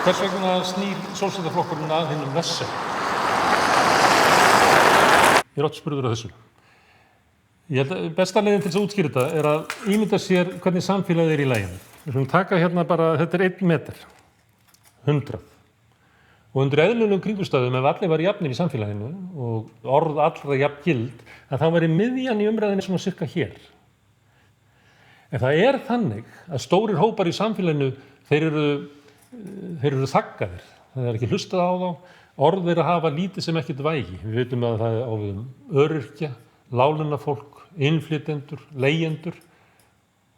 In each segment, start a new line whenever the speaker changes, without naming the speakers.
Hvers vegna snýr sósíalistaflokkurinn að hinum vessum? Ég er oft spurður af þessu. Ég held að besta leiðin til þess að útskýra þetta er að ímynda sér hvernig samfélagið er í laginu. Við skulum taka hérna bara, þetta er 1 meter, 100. Og undir eðlilegum kringumstæðum ef allir væru jafnir í samfélaginu og orð allra jafn gild, að þá væri miðjan í umræðinni svona cirka hér. En það er þannig að stórir hópar í samfélaginu, þeir eru þaggaðir. Það er ekki hlustað á þá. Orð þeirra hafa lítið sem ekkert vægi. Við vitum að það er á við öryrkja, láglaunafólk, innflytjendur, leigjendur.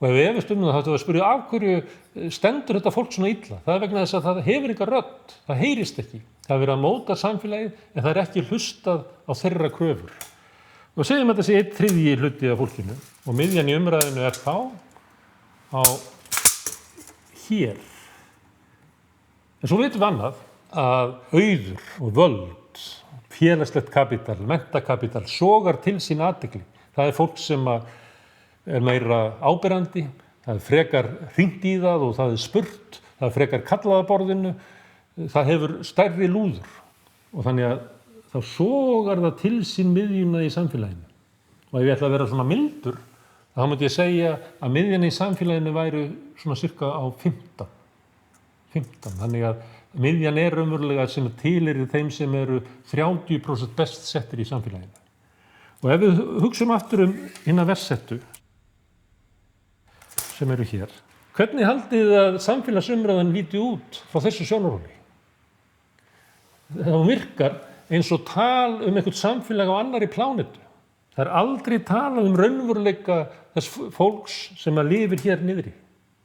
Og ef við efast það, þá ættum við að spyrja af hverju stendur þetta fólk svona illa. Það er vegna þess að það hefur enga rödd, það heyrist ekki. Það er verið að móta samfélagið en það er ekki hlustað á þeirra kröfur. Og segjum að þetta sé 1/3 hluti af fólkinu og miðjan í umræðinu er þá á hér. En svo vitum við annað að auður og völd, félagslegt kapítal, menntakapital sogar til sín athygli. Það er fólk sem er meira áberandi, það er frekar hringt í það og það er spurt, það er frekar kallað að borðinu, það hefur stærri lúður og þannig að þá sogar það til sín miðjuna í samfélaginu. Og ef ég ætla að vera svona mildur, þá myndi ég segja að miðjan í samfélaginu væri svona cirka á 15. Þannig að miðjan er raunverulega sem tilheyrir þeim sem eru 30% best settir í samfélaginu. Og ef við hugsum aftur hina versettu sem eru hér, hvernig haldið þið að samfélagsumræðan líti út frá þessu sjónarhóli? Það virkar eins og tal eitthvað samfélag á annarri plánetu. Það er aldrei talað raunveruleika þess fólks sem lifir hér niðri.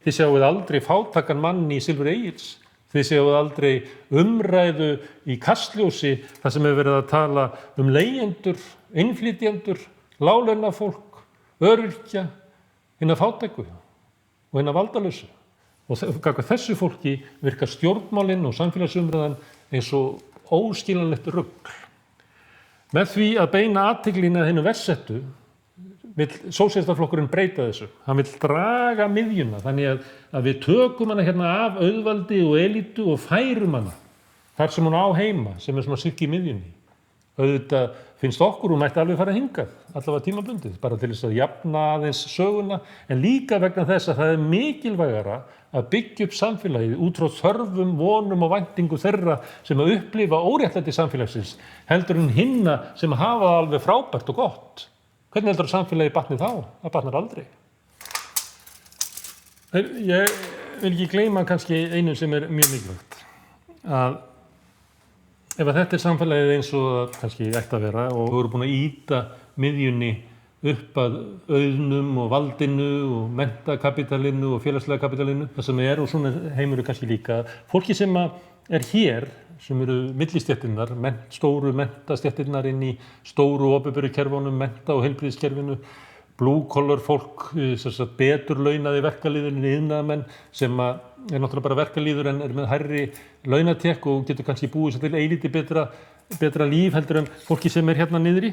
Þið sjáuð aldrei fátækan mann í Silfur Egils. Þið sjáuð aldrei umræðu í Kastljósi þar sem hefur verið að tala leigjendur, innflytjendur, láglaunafólk, öryrkja, hina fátæku og hina valdalausu. Og gagnvart þessu fólki virkar stjórnmálin og samfélagsumræðan eins og óskiljanlegt rugl. Með því að beina athyglinni að hinu versettu vill sósíalistaflokkurinn breyta þessu. Hann vill draga miðjuna þannig að við tökum hana hérna af auðvaldi og elítu og færum hana þar sem hún á heima, sem er svona sirki í miðjunni. Auðvitað finnst okkur hún mætti alveg fara hingað, allavega tímabundið, bara til þess að jafna aðeins söguna, en líka vegna þess að það er mikilvægara að byggja upp samfélagið út frá þörfum, vonum og væntingum þeirra sem að upplifa óréttlæti samfélagsins heldur en hinna sem hafa það alveg frábært og gott. Hvernig heldur samfélagið batni þá? Það batnar aldrei. Ég vil ekki gleyma kannski einu sem er mjög mikilvægt. Að ef að þetta er samfélagið eins og það kannski ætti að vera og við erum búin að ýta miðjunni upp að auðnum og valdinu og menntakapitalinu og félagslega kapitalinu, það sem er og svona heimur er kannski líka. Fólki sem er hér, sem eru millistéttirnar, stóru menntastjettirnar inn í stóru opinberu kerfunum, mennta- og heilbrigðiskerfinu, blue collar fólk, betur launaði verkalýður, iðnaðarmenn sem er náttúrulega bara verkalýður en er með hærri launatekk og getur kannski búið sér til eilítið betra líf heldur en fólki sem er hérna niðri.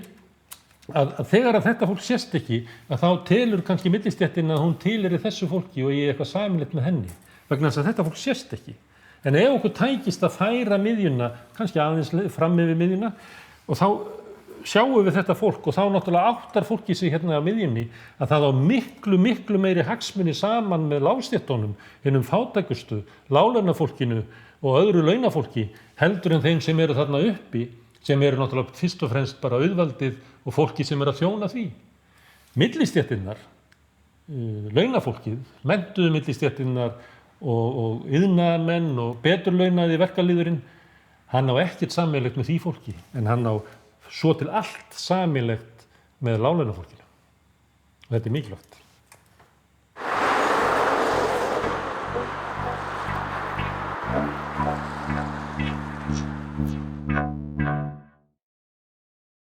Að þegar að þetta fólk sést ekki, að þá telur kannski millistéttin að hún tilheyrir þessu fólki og ég er eitthvað sameiginlegt með henni, vegna þess að þetta fólk sést ekki. En ef okkur tækist að færa miðjuna, kannski aðeins fram yfir miðjuna, og þá sjáum við þetta fólk og þá náttúrulega áttar fólki sig hérna á miðjunni að það á miklu meiri hagsmuni saman með lágstéttunum, hinum fátækustu, láglaunafólkinu og öðru launafólki heldur en þeim sem eru þarna uppi, sem eru náttúrulega fyrst og fremst bara auðvaldið og fólki sem er að þjóna því. Millistéttirnar, launafólkið, menntuðu millistéttirnar og iðnaðarmenn og beturlaunaði verkalýðurinn, hann á ekkert sameiginlegt með því fólki, en hann á svo til allt sameiginlegt með láglaunafólkinu. Og þetta er mikilvægt.